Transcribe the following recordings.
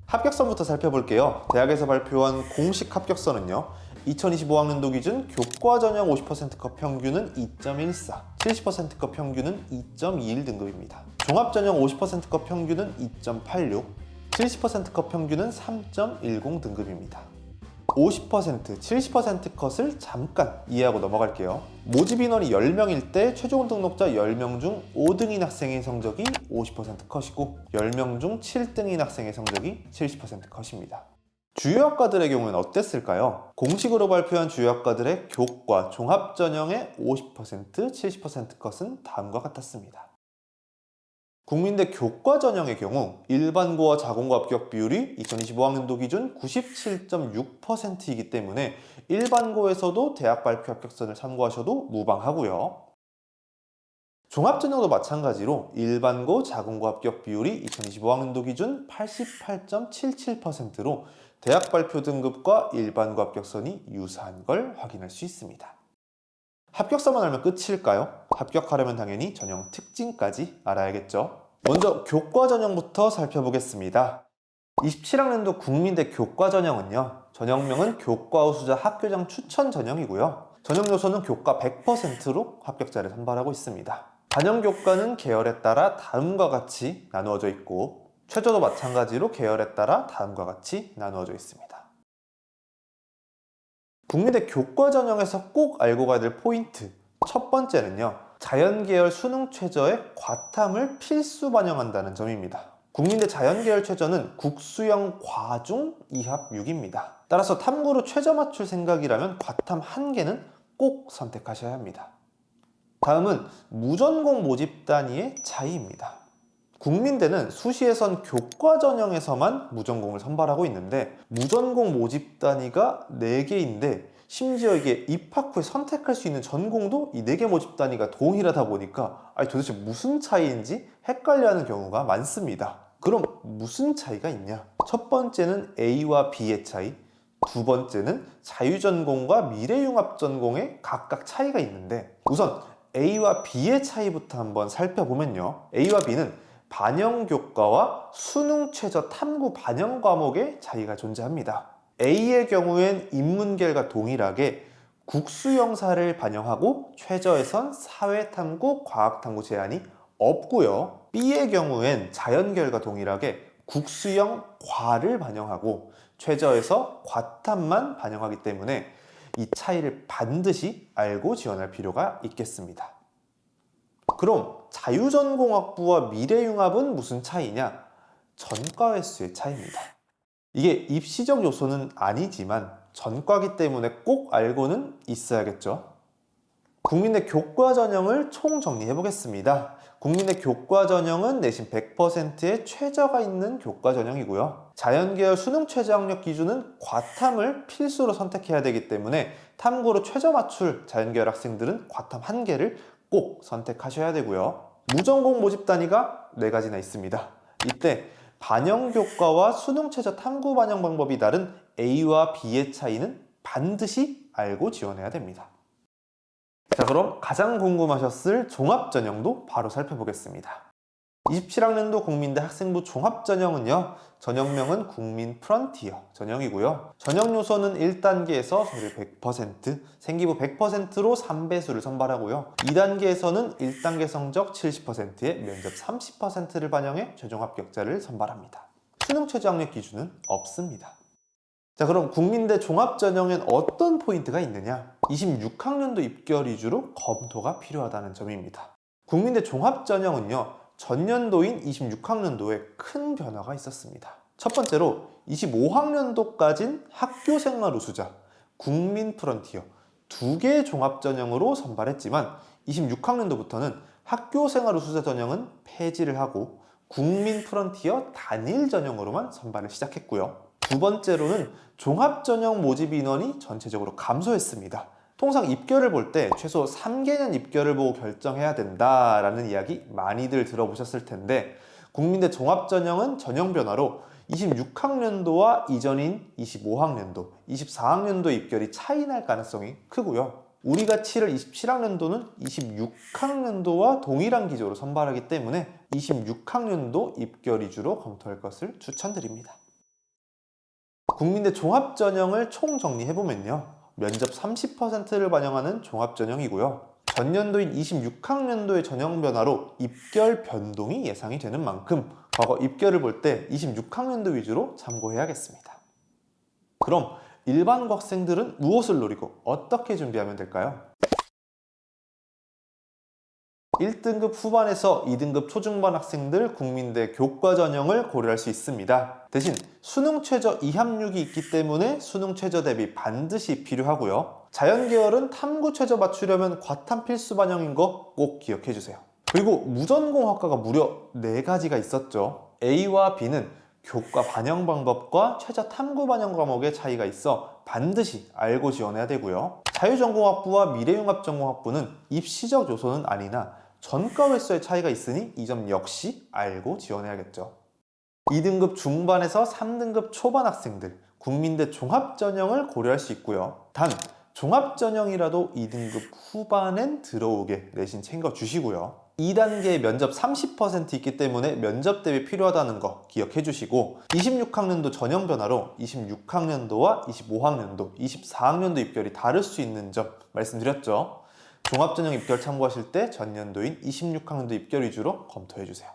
합격선부터 살펴볼게요. 대학에서 발표한 공식 합격선은요. 2025학년도 기준 교과 전형 50%컷 평균은 2.14, 70%컷 평균은 2.21 등급입니다. 종합 전형 50%컷 평균은 2.86, 70%컷 평균은 3.10 등급입니다. 50%, 70% 컷을 잠깐 이해하고 넘어갈게요. 모집 인원이 10명일 때 최종 등록자 10명 중 5등인 학생의 성적이 50% 컷이고 10명 중 7등인 학생의 성적이 70% 컷입니다. 주요 학과들의 경우는 어땠을까요? 공식으로 발표한 주요 학과들의 교과, 종합 전형의 50%, 70% 컷은 다음과 같았습니다. 국민대 교과 전형의 경우 일반고와 자공고 합격 비율이 2025학년도 기준 97.6%이기 때문에 일반고에서도 대학 발표 합격선을 참고하셔도 무방하고요. 종합 전형도 마찬가지로 일반고, 자공고 합격 비율이 2025학년도 기준 88.77%로 대학 발표 등급과 일반고 합격선이 유사한 걸 확인할 수 있습니다. 합격서만 알면 끝일까요? 합격하려면 당연히 전형 특징까지 알아야겠죠. 먼저 교과 전형부터 살펴보겠습니다. 27학년도 국민대 교과 전형은요. 전형명은 교과 우수자 학교장 추천 전형이고요. 전형 요소는 교과 100%로 합격자를 선발하고 있습니다. 반영 교과는 계열에 따라 다음과 같이 나누어져 있고 최저도 마찬가지로 계열에 따라 다음과 같이 나누어져 있습니다. 국민대 교과 전형에서 꼭 알고 가야 될 포인트 첫 번째는요. 자연계열 수능 최저의 과탐을 필수 반영한다는 점입니다. 국민대 자연계열 최저는 국수형 과중 2합 6입니다. 따라서 탐구로 최저 맞출 생각이라면 과탐 1개는 꼭 선택하셔야 합니다. 다음은 무전공 모집 단위의 차이입니다. 국민대는 수시에선 교과 전형에서만 무전공을 선발하고 있는데 무전공 모집 단위가 4개인데 심지어 이게 입학 후에 선택할 수 있는 전공도 이 4개 모집 단위가 동일하다 보니까 도대체 무슨 차이인지 헷갈려하는 경우가 많습니다. 그럼 무슨 차이가 있냐? 첫 번째는 A와 B의 차이, 두 번째는 자유전공과 미래융합전공의 각각 차이가 있는데 우선 A와 B의 차이부터 한번 살펴보면요. A와 B는 반영 교과와 수능 최저 탐구 반영 과목의 차이가 존재합니다. A의 경우엔 인문계열과 동일하게 국수형사를 반영하고 최저에선 사회탐구, 과학탐구 제한이 없고요. B의 경우엔 자연계열과 동일하게 국수형 과를 반영하고 최저에서 과탐만 반영하기 때문에 이 차이를 반드시 알고 지원할 필요가 있겠습니다. 그럼 자유전공학부와 미래융합은 무슨 차이냐? 전과 횟수의 차이입니다. 이게 입시적 요소는 아니지만 전과기 때문에 꼭 알고는 있어야겠죠. 국민대 교과 전형을 총 정리해 보겠습니다. 국민대 교과 전형은 내신 100%의 최저가 있는 교과 전형이고요. 자연계열 수능 최저 학력 기준은 과탐을 필수로 선택해야 되기 때문에 탐구로 최저 맞출 자연계열 학생들은 과탐 1개를 꼭 선택하셔야 되고요. 무전공 모집 단위가 4가지나 있습니다. 이때 반영 교과와 수능 최저 탐구 반영 방법이 다른 A와 B의 차이는 반드시 알고 지원해야 됩니다. 자, 그럼 가장 궁금하셨을 종합 전형도 바로 살펴보겠습니다. 27학년도 국민대 학생부 종합 전형은요. 전형명은 국민 프런티어 전형이고요. 전형 요소는 1단계에서 서류 100%, 생기부 100%로 3배수를 선발하고요. 2단계에서는 1단계 성적 70%에 면접 30%를 반영해 최종 합격자를 선발합니다. 수능 최저 학력 기준은 없습니다. 자, 그럼 국민대 종합 전형엔 어떤 포인트가 있느냐? 26학년도 입결 위주로 검토가 필요하다는 점입니다. 국민대 종합 전형은요. 전년도인 26학년도에 큰 변화가 있었습니다. 첫 번째로 25학년도까진 학교생활 우수자, 국민 프런티어 2개의 종합 전형으로 선발했지만 26학년도부터는 학교생활 우수자 전형은 폐지를 하고 국민 프런티어 단일 전형으로만 선발을 시작했고요. 두 번째로는 종합 전형 모집 인원이 전체적으로 감소했습니다. 통상 입결을 볼 때 최소 3개년 입결을 보고 결정해야 된다라는 이야기 많이들 들어보셨을 텐데 국민대 종합전형은 전형 변화로 26학년도와 이전인 25학년도, 24학년도 입결이 차이 날 가능성이 크고요. 우리가 치를 27학년도는 26학년도와 동일한 기조로 선발하기 때문에 26학년도 입결 위주로 검토할 것을 추천드립니다. 국민대 종합전형을 총 정리해보면요, 면접 30%를 반영하는 종합전형이고요, 전년도인 26학년도의 전형 변화로 입결 변동이 예상이 되는 만큼 과거 입결을 볼 때 26학년도 위주로 참고해야겠습니다. 그럼 일반고 학생들은 무엇을 노리고 어떻게 준비하면 될까요? 1등급 후반에서 2등급 초중반 학생들 국민대 교과 전형을 고려할 수 있습니다. 대신 수능 최저 2합육이 있기 때문에 수능 최저 대비 반드시 필요하고요. 자연계열은 탐구 최저 맞추려면 과탐 필수 반영인 거 꼭 기억해 주세요. 그리고 무전공학과가 무려 4가지가 있었죠. A와 B는 교과 반영 방법과 최저 탐구 반영 과목의 차이가 있어 반드시 알고 지원해야 되고요. 자유전공학부와 미래융합전공학부는 입시적 요소는 아니나 전과 횟수의 차이가 있으니 이 점 역시 알고 지원해야겠죠. 2등급 중반에서 3등급 초반 학생들 국민대 종합전형을 고려할 수 있고요. 단 종합전형이라도 2등급 후반엔 들어오게 내신 챙겨주시고요. 2단계 면접 30% 있기 때문에 면접 대비 필요하다는 거 기억해 주시고 26학년도 전형 변화로 26학년도와 25학년도, 24학년도 입결이 다를 수 있는 점 말씀드렸죠. 종합전형 입결 참고하실 때 전년도인 26학년도 입결 위주로 검토해 주세요.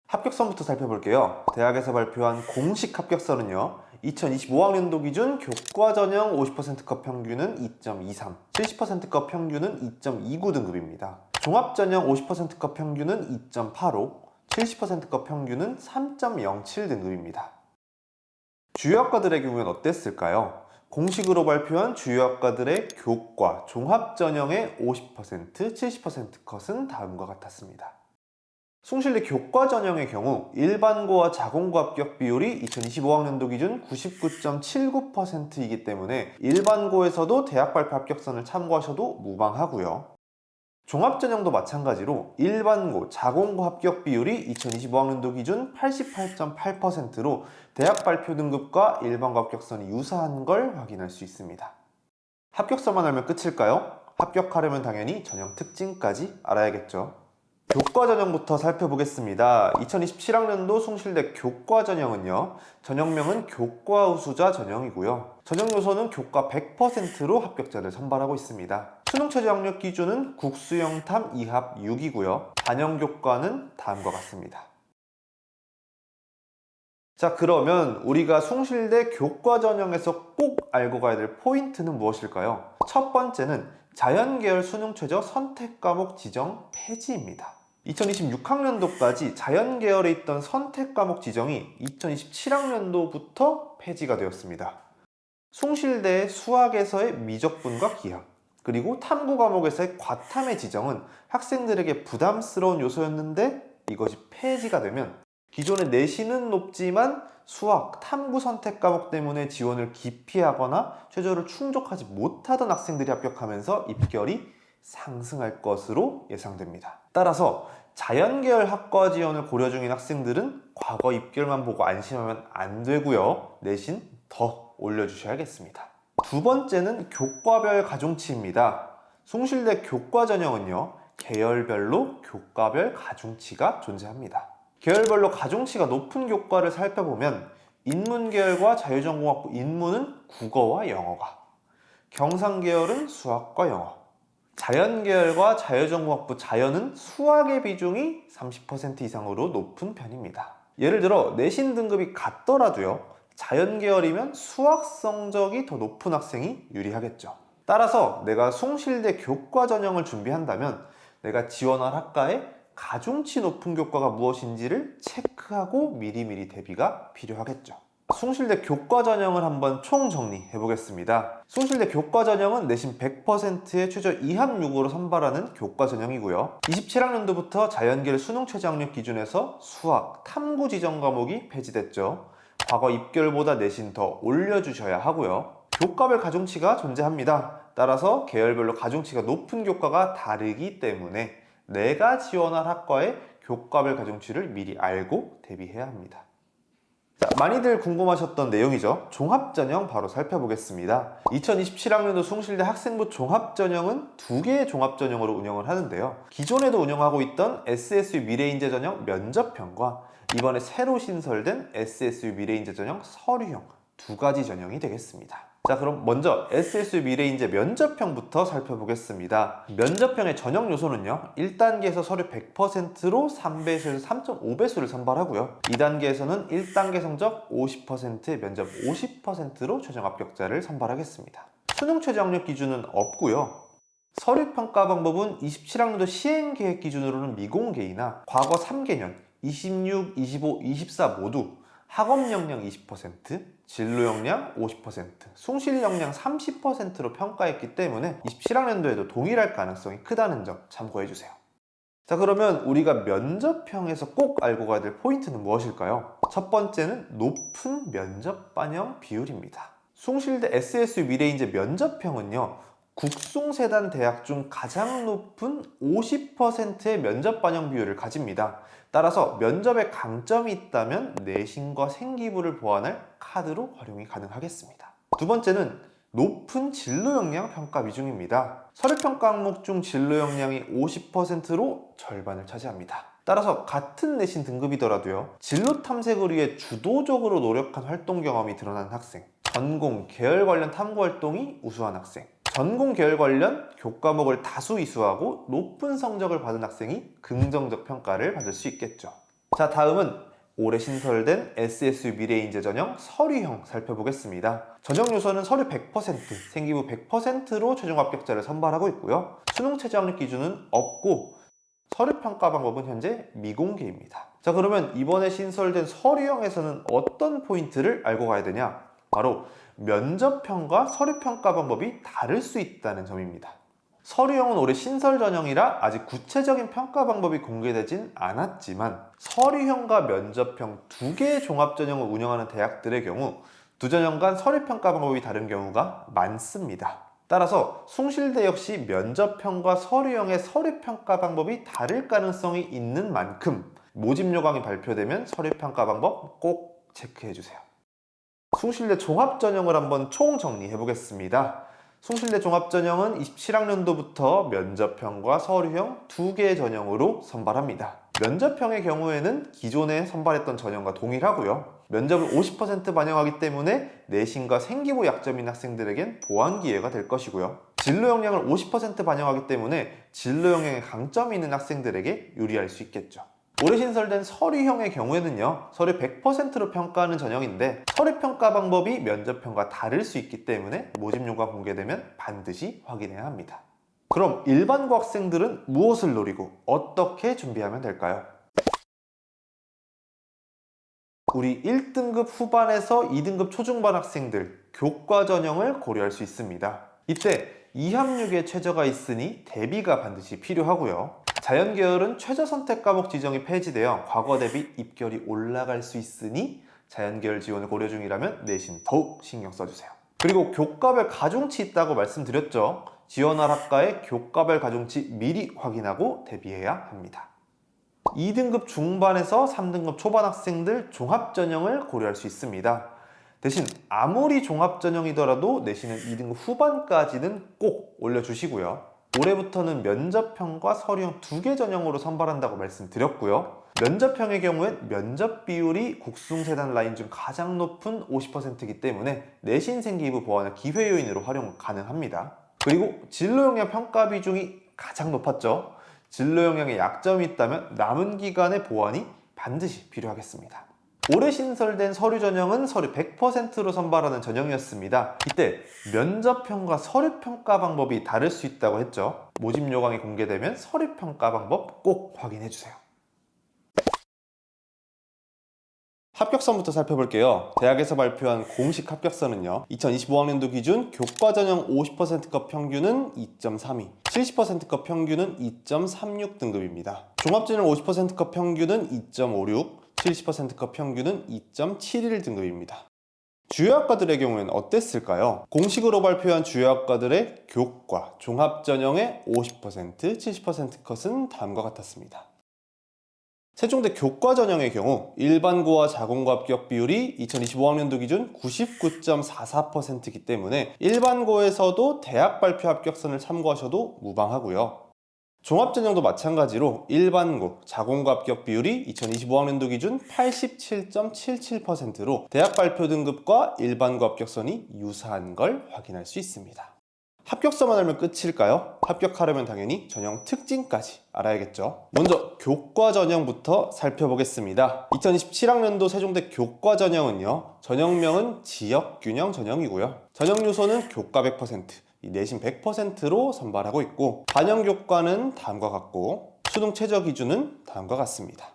합격선부터 살펴볼게요. 대학에서 발표한 공식 합격선은요, 2025학년도 기준 교과전형 50%컷 평균은 2.23, 70%컷 평균은 2.29 등급입니다. 종합전형 50%컷 평균은 2.85, 70%컷 평균은 3.07 등급입니다. 주요 학과들의 경우는 어땠을까요? 공식으로 발표한 주요 학과들의 교과, 종합전형의 50%, 70%컷은 다음과 같았습니다. 숭실대 교과 전형의 경우 일반고와 자공고 합격 비율이 2025학년도 기준 99.79%이기 때문에 일반고에서도 대학 발표 합격선을 참고하셔도 무방하고요. 종합전형도 마찬가지로 일반고, 자공고 합격 비율이 2025학년도 기준 88.8%로 대학 발표 등급과 일반고 합격선이 유사한 걸 확인할 수 있습니다. 합격선만 알면 끝일까요? 합격하려면 당연히 전형 특징까지 알아야겠죠. 교과 전형부터 살펴보겠습니다. 2027학년도 숭실대 교과 전형은요, 전형명은 교과 우수자 전형이고요. 전형 요소는 교과 100%로 합격자를 선발하고 있습니다. 수능 최저 학력 기준은 국수영탐 2합 6이고요. 반영 교과는 다음과 같습니다. 자, 그러면 우리가 숭실대 교과 전형에서 꼭 알고 가야 될 포인트는 무엇일까요? 첫 번째는 자연계열 수능 최저 선택 과목 지정 폐지입니다. 2026학년도까지 자연계열에 있던 선택 과목 지정이 2027학년도부터 폐지가 되었습니다. 숭실대의 수학에서의 미적분과 기하, 그리고 탐구 과목에서의 과탐의 지정은 학생들에게 부담스러운 요소였는데 이것이 폐지가 되면 기존의 내신은 높지만 수학, 탐구 선택 과목 때문에 지원을 기피하거나 최저를 충족하지 못하던 학생들이 합격하면서 입결이 상승할 것으로 예상됩니다. 따라서 자연계열 학과 지원을 고려 중인 학생들은 과거 입결만 보고 안심하면 안 되고요. 내신 더 올려주셔야겠습니다. 두 번째는 교과별 가중치입니다. 숭실대 교과 전형은요, 계열별로 교과별 가중치가 존재합니다. 계열별로 가중치가 높은 교과를 살펴보면 인문계열과 자유전공학부 인문은 국어와 영어가, 경상계열은 수학과 영어, 자연계열과 자유전공학부 자연은 수학의 비중이 30% 이상으로 높은 편입니다. 예를 들어 내신 등급이 같더라도요, 자연계열이면 수학 성적이 더 높은 학생이 유리하겠죠. 따라서 내가 숭실대 교과 전형을 준비한다면 내가 지원할 학과에 가중치 높은 교과가 무엇인지를 체크하고 미리미리 대비가 필요하겠죠. 숭실대 교과 전형을 한번 총정리해 보겠습니다. 숭실대 교과 전형은 내신 100%의 최저 2합6으로 선발하는 교과 전형이고요. 27학년도부터 자연계열 수능 최저 학력 기준에서 수학, 탐구 지정 과목이 폐지됐죠. 과거 입결보다 내신 더 올려주셔야 하고요. 교과별 가중치가 존재합니다. 따라서 계열별로 가중치가 높은 교과가 다르기 때문에 내가 지원할 학과의 교과별 가중치를 미리 알고 대비해야 합니다. 자, 많이들 궁금하셨던 내용이죠. 종합전형 바로 살펴보겠습니다. 2027학년도 숭실대 학생부 종합전형은 2개의 종합전형으로 운영을 하는데요. 기존에도 운영하고 있던 SSU 미래인재 전형 면접형과 이번에 새로 신설된 SSU 미래인재 전형 서류형 두 가지 전형이 되겠습니다. 자, 그럼 먼저 SSU 미래인재 면접형부터 살펴보겠습니다. 면접형의 전형 요소는요, 1단계에서 서류 100%로 3배수에서 3.5배수를 선발하고요, 2단계에서는 1단계 성적 50%, 면접 50%로 최종 합격자를 선발하겠습니다. 수능 최저 학력 기준은 없고요. 서류 평가 방법은 27학년도 시행 계획 기준으로는 미공개이나 과거 3개년 26, 25, 24 모두 학업 역량 20%, 진로 역량 50%, 숭실 역량 30%로 평가했기 때문에 27학년도에도 동일할 가능성이 크다는 점 참고해주세요. 자, 그러면 우리가 면접형에서 꼭 알고 가야 될 포인트는 무엇일까요? 첫 번째는 높은 면접 반영 비율입니다. 숭실대 SSU 미래인재 면접형은요, 국숭세단 대학 중 가장 높은 50%의 면접 반영 비율을 가집니다. 따라서 면접에 강점이 있다면 내신과 생기부를 보완할 카드로 활용이 가능하겠습니다. 두 번째는 높은 진로 역량 평가 비중입니다. 서류 평가 항목 중 진로 역량이 50%로 절반을 차지합니다. 따라서 같은 내신 등급이더라도요, 진로 탐색을 위해 주도적으로 노력한 활동 경험이 드러난 학생, 전공, 계열 관련 탐구 활동이 우수한 학생, 전공 계열 관련 교과목을 다수 이수하고 높은 성적을 받은 학생이 긍정적 평가를 받을 수 있겠죠. 자, 다음은 올해 신설된 SSU 미래인재 전형 서류형 살펴보겠습니다. 전형 요소는 서류 100%, 생기부 100%로 최종 합격자를 선발하고 있고요. 수능 최저 학력 기준은 없고 서류 평가 방법은 현재 미공개입니다. 자, 그러면 이번에 신설된 서류형에서는 어떤 포인트를 알고 가야 되냐? 바로 면접형과 서류평가 방법이 다를 수 있다는 점입니다. 서류형은 올해 신설 전형이라 아직 구체적인 평가 방법이 공개되진 않았지만, 서류형과 면접형 두 개의 종합 전형을 운영하는 대학들의 경우 두 전형 간 서류평가 방법이 다른 경우가 많습니다. 따라서 숭실대 역시 면접형과 서류형의 서류평가 방법이 다를 가능성이 있는 만큼 모집 요강이 발표되면 서류평가 방법 꼭 체크해주세요. 숭실대 종합전형을 한번 총정리해 보겠습니다. 숭실대 종합전형은 27학년도부터 면접형과 서류형 두 개의 전형으로 선발합니다. 면접형의 경우에는 기존에 선발했던 전형과 동일하고요, 면접을 50% 반영하기 때문에 내신과 생기부 약점인 학생들에겐 보완 기회가 될 것이고요, 진로 역량을 50% 반영하기 때문에 진로 역량에 강점이 있는 학생들에게 유리할 수 있겠죠. 올해 신설된 서류형의 경우에는요, 서류 100%로 평가하는 전형인데 서류 평가 방법이 면접형과 다를 수 있기 때문에 모집료가 공개되면 반드시 확인해야 합니다. 그럼 일반고 학생들은 무엇을 노리고 어떻게 준비하면 될까요? 우리 1등급 후반에서 2등급 초중반 학생들 교과 전형을 고려할 수 있습니다. 이때 2학력에 최저가 있으니 대비가 반드시 필요하고요, 자연계열은 최저 선택 과목 지정이 폐지되어 과거 대비 입결이 올라갈 수 있으니 자연계열 지원을 고려 중이라면 내신 더욱 신경 써주세요. 그리고 교과별 가중치 있다고 말씀드렸죠. 지원할 학과의 교과별 가중치 미리 확인하고 대비해야 합니다. 2등급 중반에서 3등급 초반 학생들 종합전형을 고려할 수 있습니다. 대신 아무리 종합전형이더라도 내신은 2등급 후반까지는 꼭 올려주시고요, 올해부터는 면접형과 서류형 두 개 전형으로 선발한다고 말씀드렸고요, 면접형의 경우엔 면접 비율이 국숭세단 라인 중 가장 높은 50%이기 때문에 내신 생기부 보완의 기회 요인으로 활용 가능합니다. 그리고 진로 역량 평가 비중이 가장 높았죠. 진로 역량에 약점이 있다면 남은 기간의 보완이 반드시 필요하겠습니다. 올해 신설된 서류 전형은 서류 100%로 선발하는 전형이었습니다. 이때 면접형과 서류평가 방법이 다를 수 있다고 했죠. 모집 요강이 공개되면 서류평가 방법 꼭 확인해주세요. 합격선부터 살펴볼게요. 대학에서 발표한 공식 합격선은요, 2025학년도 기준 교과전형 50%급 평균은 2.32, 70%급 평균은 2.36등급입니다. 종합전형 50%급 평균은 2.56, 70%급 평균은 2.71등급입니다. 주요 학과들의 경우에는 어땠을까요? 공식으로 발표한 주요 학과들의 교과, 종합전형의 50%, 70% 컷은 다음과 같았습니다. 세종대 교과 전형의 경우 일반고와 자공고 합격 비율이 2025학년도 기준 99.44%이기 때문에 일반고에서도 대학 발표 합격선을 참고하셔도 무방하고요, 종합전형도 마찬가지로 일반고, 자공고 합격 비율이 2025학년도 기준 87.77%로 대학 발표 등급과 일반고 합격선이 유사한 걸 확인할 수 있습니다. 합격서만 알면 끝일까요? 합격하려면 당연히 전형 특징까지 알아야겠죠. 먼저 교과 전형부터 살펴보겠습니다. 2027학년도 세종대 교과 전형은요, 전형명은 지역균형 전형이고요. 전형 요소는 교과 100%, 내신 100%로 선발하고 있고, 반영 교과는 다음과 같고 수능 최저 기준은 다음과 같습니다.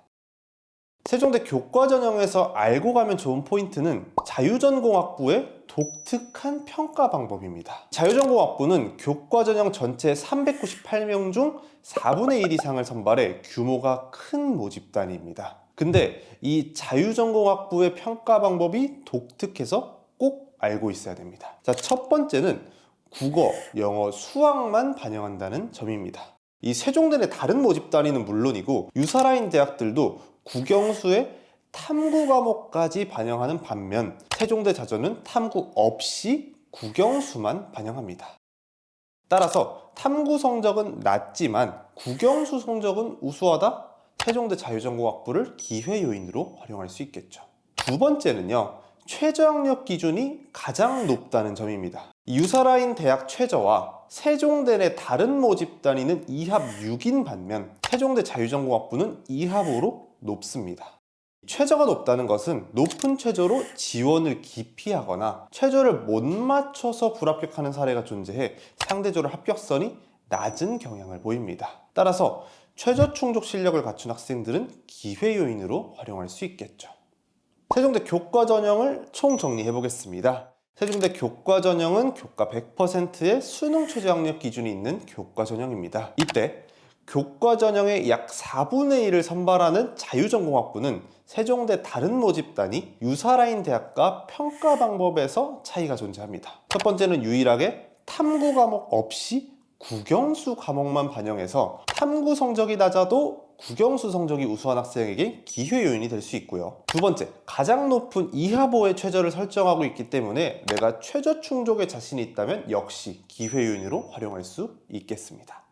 세종대 교과 전형에서 알고 가면 좋은 포인트는 자유전공학부의 독특한 평가 방법입니다. 자유전공학부는 교과 전형 전체 398명 중 4분의 1 이상을 선발해 규모가 큰 모집단입니다. 근데 이 자유전공학부의 평가 방법이 독특해서 꼭 알고 있어야 됩니다. 자, 첫 번째는 국어, 영어, 수학만 반영한다는 점입니다. 이 세종대 내 다른 모집단위는 물론이고 유사라인 대학들도 국영수에 탐구 과목까지 반영하는 반면 세종대 자전은 탐구 없이 국영수만 반영합니다. 따라서 탐구 성적은 낮지만 국영수 성적은 우수하다? 세종대 자유전공학부를 기회 요인으로 활용할 수 있겠죠. 두 번째는요, 최저학력 기준이 가장 높다는 점입니다. 유사라인 대학 최저와 세종대 내 다른 모집 단위는 2합 6인 반면 세종대 자유전공학부는 2합으로 높습니다. 최저가 높다는 것은 높은 최저로 지원을 기피하거나 최저를 못 맞춰서 불합격하는 사례가 존재해 상대적으로 합격선이 낮은 경향을 보입니다. 따라서 최저 충족 실력을 갖춘 학생들은 기회 요인으로 활용할 수 있겠죠. 세종대 교과 전형을 총 정리해 보겠습니다. 세종대 교과 전형은 교과 100%의 수능 최저 학력 기준이 있는 교과 전형입니다. 이때 교과 전형의 약 4분의 1을 선발하는 자유전공학부는 세종대 다른 모집단이 유사라인 대학과 평가 방법에서 차이가 존재합니다. 첫 번째는 유일하게 탐구 과목 없이 국영수 과목만 반영해서 탐구 성적이 낮아도 국영수 성적이 우수한 학생에게 기회 요인이 될 수 있고요. 두 번째, 가장 높은 2하보의 최저를 설정하고 있기 때문에 내가 최저 충족에 자신이 있다면 역시 기회 요인으로 활용할 수 있겠습니다.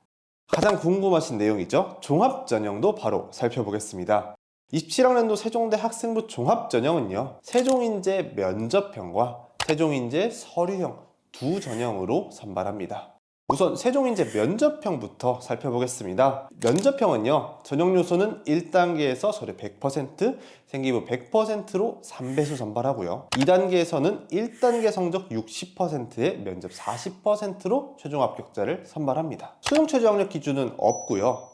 가장 궁금하신 내용이죠. 종합전형도 바로 살펴보겠습니다. 27학년도 세종대 학생부 종합전형은요, 세종인재 면접형과 세종인재 서류형 두 전형으로 선발합니다. 우선 세종인재 면접형부터 살펴보겠습니다. 면접형은요, 전형 요소는 1단계에서 서류 100%, 생기부 100%로 3배수 선발하고요. 2단계에서는 1단계 성적 60%에 면접 40%로 최종 합격자를 선발합니다. 수능 최저 학력 기준은 없고요.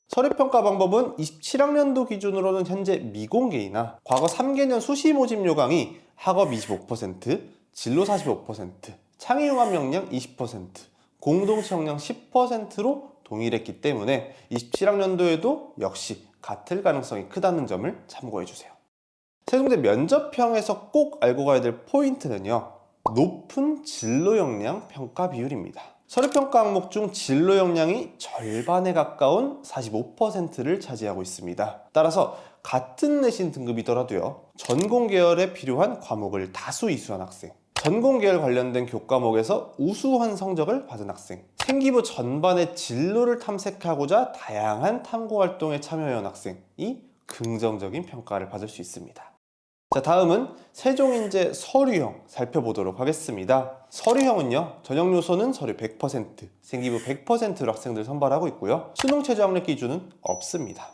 서류평가 방법은 27학년도 기준으로는 현재 미공개이나 과거 3개년 수시 모집 요강이 학업 25%, 진로 45%, 창의융합 역량 20%, 공동체 역량 10%로 동일했기 때문에 27학년도에도 역시 같을 가능성이 크다는 점을 참고해주세요. 세종대 면접형에서 꼭 알고 가야 될 포인트는요, 높은 진로 역량 평가 비율입니다. 서류평가 항목 중 진로 역량이 절반에 가까운 45%를 차지하고 있습니다. 따라서 같은 내신 등급이더라도요, 전공 계열에 필요한 과목을 다수 이수한 학생, 전공 계열 관련된 교과목에서 우수한 성적을 받은 학생, 생기부 전반의 진로를 탐색하고자 다양한 탐구 활동에 참여해온 학생이 긍정적인 평가를 받을 수 있습니다. 자, 다음은 세종인재 서류형 살펴보도록 하겠습니다. 서류형은요, 전형 요소는 서류 100%, 생기부 100%로 학생들 선발하고 있고요. 수능 최저 학력 기준은 없습니다.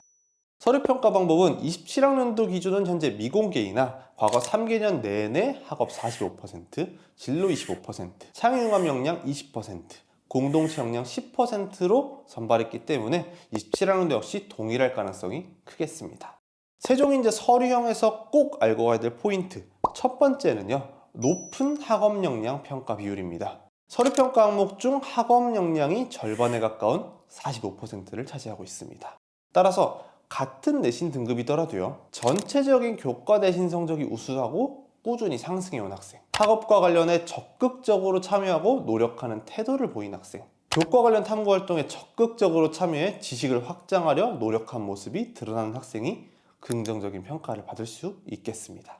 서류평가 방법은 27학년도 기준은 현재 미공개이나 과거 3개년 내내 학업 45%, 진로 25%, 창의융합 역량 20%, 공동체 역량 10%로 선발했기 때문에 27학년도 역시 동일할 가능성이 크겠습니다. 세종인재 서류형에서 꼭 알고 가야 될 포인트, 첫 번째는요, 높은 학업 역량 평가 비율입니다. 서류평가 항목 중 학업 역량이 절반에 가까운 45%를 차지하고 있습니다. 따라서 같은 내신 등급이더라도요, 전체적인 교과 내신 성적이 우수하고 꾸준히 상승해온 학생, 학업과 관련해 적극적으로 참여하고 노력하는 태도를 보인 학생, 교과 관련 탐구 활동에 적극적으로 참여해 지식을 확장하려 노력한 모습이 드러나는 학생이 긍정적인 평가를 받을 수 있겠습니다.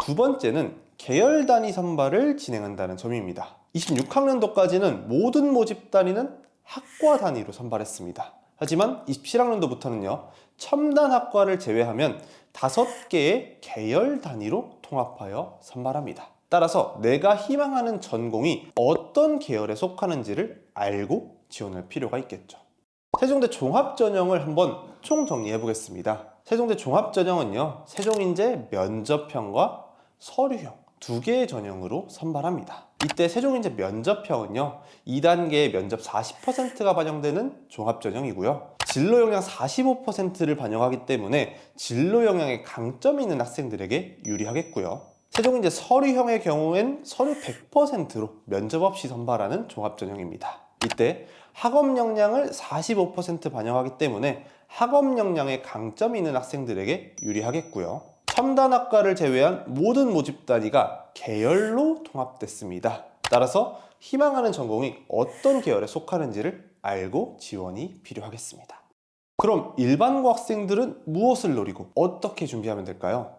두 번째는 계열 단위 선발을 진행한다는 점입니다. 26학년도까지는 모든 모집 단위는 학과 단위로 선발했습니다. 하지만 27학년도부터는요, 첨단학과를 제외하면 5개의 계열 단위로 통합하여 선발합니다. 따라서 내가 희망하는 전공이 어떤 계열에 속하는지를 알고 지원할 필요가 있겠죠. 세종대 종합전형을 한번 총정리해 보겠습니다. 세종대 종합전형은요, 세종인재 면접형과 서류형 2개의 전형으로 선발합니다. 이때 세종인재 면접형은요, 2단계의 면접 40%가 반영되는 종합전형이고요, 진로 역량 45%를 반영하기 때문에 진로 역량에 강점이 있는 학생들에게 유리하겠고요. 세종인재 서류형의 경우엔 서류 100%로 면접 없이 선발하는 종합전형입니다. 이때 학업 역량을 45% 반영하기 때문에 학업 역량에 강점이 있는 학생들에게 유리하겠고요. 첨단학과를 제외한 모든 모집 단위가 계열로 통합됐습니다. 따라서 희망하는 전공이 어떤 계열에 속하는지를 알고 지원이 필요하겠습니다. 그럼 일반고 학생들은 무엇을 노리고 어떻게 준비하면 될까요?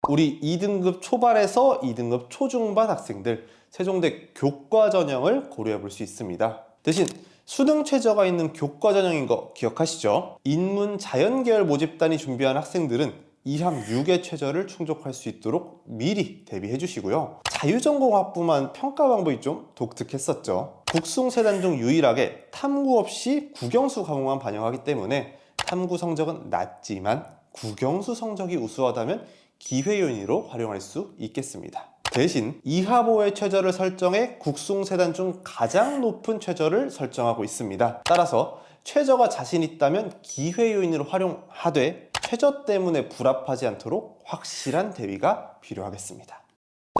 우리 2등급 초반에서 2등급 초중반 학생들, 세종대 교과 전형을 고려해 볼 수 있습니다. 대신 수능 최저가 있는 교과 전형인 거 기억하시죠? 인문 자연 계열 모집단이 준비한 학생들은 2함 6의 최저를 충족할 수 있도록 미리 대비해 주시고요. 자유전공학부만 평가 방법이 좀 독특했었죠. 국숭세단 중 유일하게 탐구 없이 국영수 과목만 반영하기 때문에 탐구 성적은 낮지만 국영수 성적이 우수하다면 기회요인으로 활용할 수 있겠습니다. 대신 2하보의 최저를 설정해 국숭세단 중 가장 높은 최저를 설정하고 있습니다. 따라서 최저가 자신 있다면 기회요인으로 활용하되 최저 때문에 불합하지 않도록 확실한 대비가 필요하겠습니다.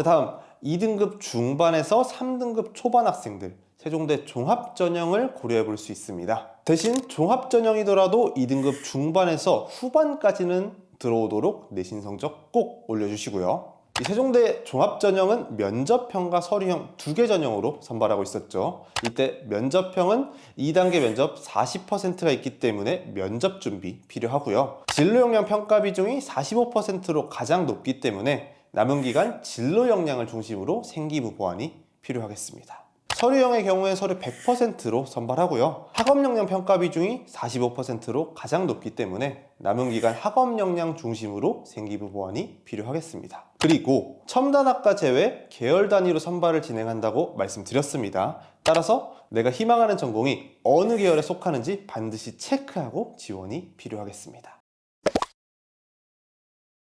다음 2등급 중반에서 3등급 초반 학생들, 세종대 종합전형을 고려해 볼 수 있습니다. 대신 종합전형이더라도 2등급 중반에서 후반까지는 들어오도록 내신 성적 꼭 올려주시고요. 이 세종대 종합전형은 면접형과 서류형 2개 전형으로 선발하고 있었죠. 이때 면접형은 2단계 면접 40%가 있기 때문에 면접 준비 필요하고요. 진로 역량 평가 비중이 45%로 가장 높기 때문에 남은 기간 진로 역량을 중심으로 생기부 보완이 필요하겠습니다. 서류형의 경우에 서류 100%로 선발하고요. 학업 역량 평가 비중이 45%로 가장 높기 때문에 남은 기간 학업 역량 중심으로 생기부 보완이 필요하겠습니다. 그리고 첨단학과 제외 계열 단위로 선발을 진행한다고 말씀드렸습니다. 따라서 내가 희망하는 전공이 어느 계열에 속하는지 반드시 체크하고 지원이 필요하겠습니다.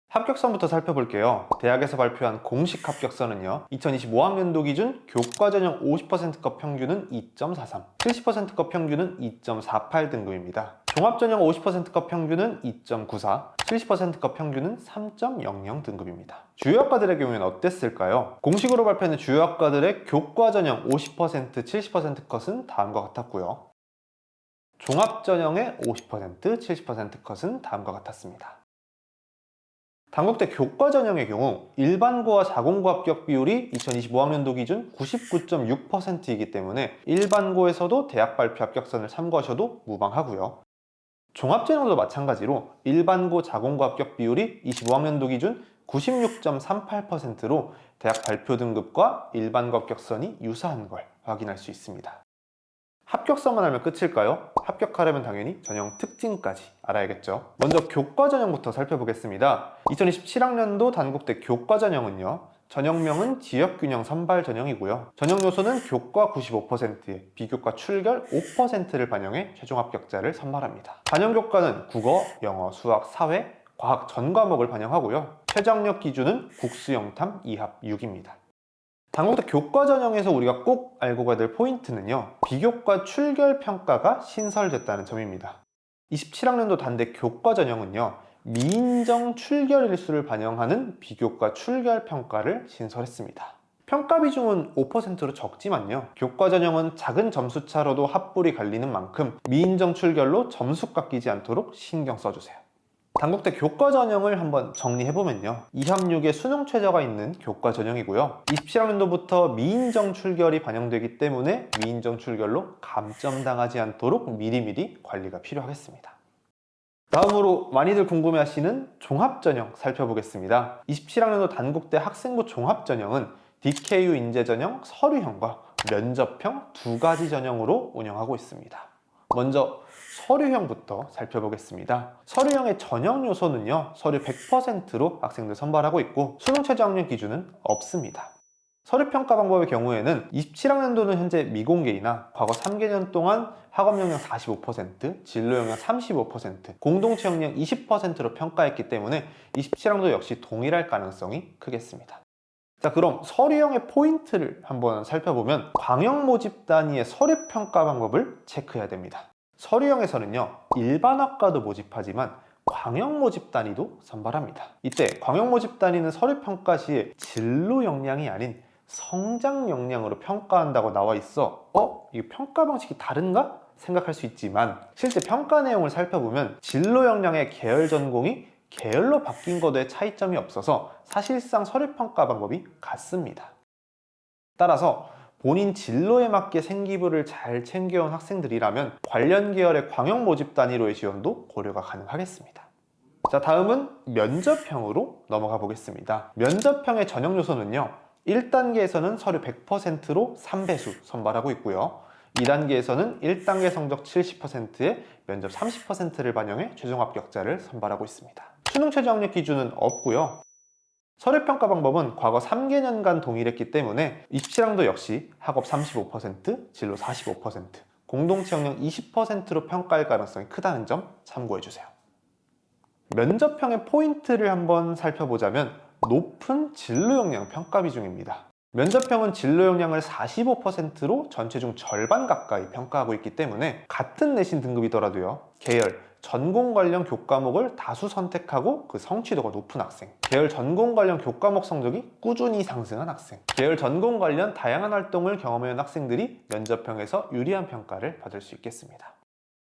합격선부터 살펴볼게요. 대학에서 발표한 공식 합격선은요, 2025학년도 기준 교과전형 50%급 평균은 2.43, 70%급 평균은 2.48 등급입니다. 종합전형 50%급 평균은 2.94, 70%급 평균은 3.00 등급입니다. 주요 학과들의 경우에는 어땠을까요? 공식으로 발표하는 주요 학과들의 교과전형 50%, 70% 컷은 다음과 같았고요. 종합전형의 50%, 70% 컷은 다음과 같았습니다. 단국대 교과전형의 경우 일반고와 자공고 합격 비율이 2025학년도 기준 99.6%이기 때문에 일반고에서도 대학 발표 합격선을 참고하셔도 무방하고요. 종합전형도 마찬가지로 일반고, 자공고 합격 비율이 25학년도 기준 96.38%로 대학 발표 등급과 일반고 합격선이 유사한 걸 확인할 수 있습니다. 합격선만 알면 끝일까요? 합격하려면 당연히 전형 특징까지 알아야겠죠. 먼저 교과전형부터 살펴보겠습니다. 2027학년도 단국대 교과전형은요, 전형명은 지역균형 선발 전형이고요. 전형 요소는 교과 95%에 비교과 출결 5%를 반영해 최종 합격자를 선발합니다. 반영 교과는 국어, 영어, 수학, 사회, 과학 전 과목을 반영하고요. 최저학력 기준은 국수영탐 2합 6입니다. 단국대 교과 전형에서 우리가 꼭 알고 가야 될 포인트는요, 비교과 출결 평가가 신설됐다는 점입니다. 27학년도 단대 교과 전형은요, 미인정 출결 일수를 반영하는 비교과 출결 평가를 신설했습니다. 평가 비중은 5%로 적지만요, 교과 전형은 작은 점수차로도 합불이 갈리는 만큼 미인정 출결로 점수 깎이지 않도록 신경 써주세요. 단국대 교과 전형을 한번 정리해보면요, 2학력에 수능 최저가 있는 교과 전형이고요, 27학년도부터 미인정 출결이 반영되기 때문에 미인정 출결로 감점당하지 않도록 미리미리 관리가 필요하겠습니다. 다음으로 많이들 궁금해하시는 종합전형 살펴보겠습니다. 27학년도 단국대 학생부 종합전형은 DKU 인재전형 서류형과 면접형 두 가지 전형으로 운영하고 있습니다. 먼저 서류형부터 살펴보겠습니다. 서류형의 전형 요소는요, 서류 100%로 학생들 선발하고 있고 수능 최저 학력 기준은 없습니다. 서류평가 방법의 경우에는 27학년도는 현재 미공개이나 과거 3개년 동안 학업 역량 45%, 진로 역량 35%, 공동체 역량 20%로 평가했기 때문에 27학년도 역시 동일할 가능성이 크겠습니다. 자, 그럼 서류형의 포인트를 한번 살펴보면 광역 모집 단위의 서류평가 방법을 체크해야 됩니다. 서류형에서는요, 일반 학과도 모집하지만 광역 모집 단위도 선발합니다. 이때 광역 모집 단위는 서류평가 시에 진로 역량이 아닌 성장 역량으로 평가한다고 나와 있어. 이거 평가 방식이 다른가? 생각할 수 있지만 실제 평가 내용을 살펴보면 진로 역량의 계열 전공이 계열로 바뀐 것에 차이점이 없어서 사실상 서류평가 방법이 같습니다. 따라서 본인 진로에 맞게 생기부를 잘 챙겨온 학생들이라면 관련 계열의 광역 모집 단위로의 지원도 고려가 가능하겠습니다. 자, 다음은 면접형으로 넘어가 보겠습니다. 면접형의 전형 요소는요, 1단계에서는 서류 100%로 3배수 선발하고 있고요. 2단계에서는 1단계 성적 70%에 면접 30%를 반영해 최종 합격자를 선발하고 있습니다. 수능 최저 학력 기준은 없고요. 서류평가 방법은 과거 3개년간 동일했기 때문에 27학년도 역시 학업 35%, 진로 45%, 공동체 역량 20%로 평가할 가능성이 크다는 점 참고해주세요. 면접형의 포인트를 한번 살펴보자면 높은 진로 역량 평가 비중입니다. 면접형은 진로 역량을 45%로 전체 중 절반 가까이 평가하고 있기 때문에 같은 내신 등급이더라도요, 계열, 전공 관련 교과목을 다수 선택하고 그 성취도가 높은 학생, 계열 전공 관련 교과목 성적이 꾸준히 상승한 학생, 계열 전공 관련 다양한 활동을 경험해온 학생들이 면접형에서 유리한 평가를 받을 수 있겠습니다.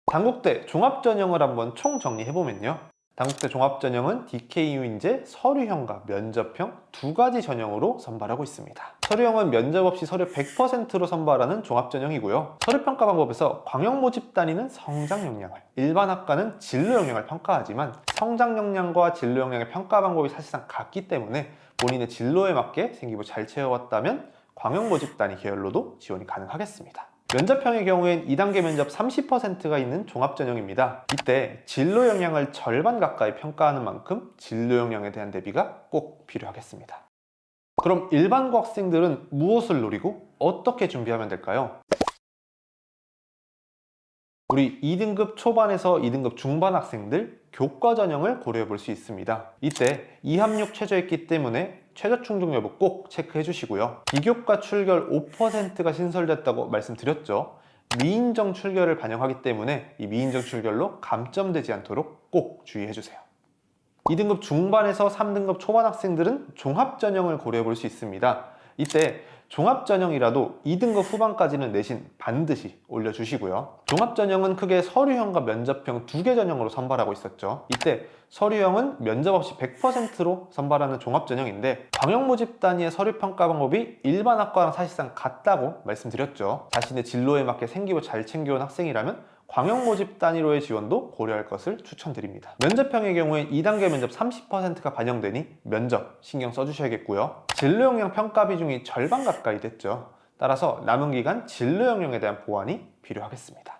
단국대 종합전형을 한번 총 정리해보면요, 단국대 종합전형은 DKU 인재 서류형과 면접형 두 가지 전형으로 선발하고 있습니다. 서류형은 면접 없이 서류 100%로 선발하는 종합전형이고요. 서류평가 방법에서 광역 모집 단위는 성장 역량을, 일반 학과는 진로 역량을 평가하지만 성장 역량과 진로 역량의 평가 방법이 사실상 같기 때문에 본인의 진로에 맞게 생기부 잘 채워왔다면 광역 모집 단위 계열로도 지원이 가능하겠습니다. 면접형의 경우엔 2단계 면접 30%가 있는 종합전형입니다. 이때 진로 역량을 절반 가까이 평가하는 만큼 진로 역량에 대한 대비가 꼭 필요하겠습니다. 그럼 일반고 학생들은 무엇을 노리고 어떻게 준비하면 될까요? 우리 2등급 초반에서 2등급 중반 학생들 교과 전형을 고려해 볼 수 있습니다. 이때 2합육 최저였기 때문에 최저 충족 여부 꼭 체크해 주시고요. 비교과 출결 5%가 신설됐다고 말씀드렸죠. 미인정 출결을 반영하기 때문에 이 미인정 출결로 감점되지 않도록 꼭 주의해 주세요. 2등급 중반에서 3등급 초반 학생들은 종합전형을 고려해 볼 수 있습니다. 이때 종합전형이라도 2등급 후반까지는 내신 반드시 올려주시고요. 종합전형은 크게 서류형과 면접형 두 개 전형으로 선발하고 있었죠. 이때 서류형은 면접 없이 100%로 선발하는 종합전형인데 광역 모집 단위의 서류평가 방법이 일반 학과랑 사실상 같다고 말씀드렸죠. 자신의 진로에 맞게 생기부 잘 챙겨온 학생이라면 광역 모집 단위로의 지원도 고려할 것을 추천드립니다. 면접형의 경우에 2단계 면접 30%가 반영되니 면접 신경 써주셔야겠고요. 진로 역량 평가 비중이 절반 가까이 됐죠. 따라서 남은 기간 진로 역량에 대한 보완이 필요하겠습니다.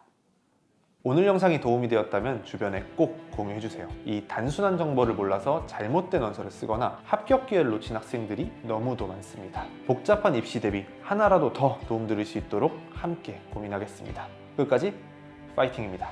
오늘 영상이 도움이 되었다면 주변에 꼭 공유해주세요. 이 단순한 정보를 몰라서 잘못된 원서를 쓰거나 합격 기회를 놓친 학생들이 너무도 많습니다. 복잡한 입시 대비 하나라도 더 도움드릴 수 있도록 함께 고민하겠습니다. 끝까지 파이팅입니다.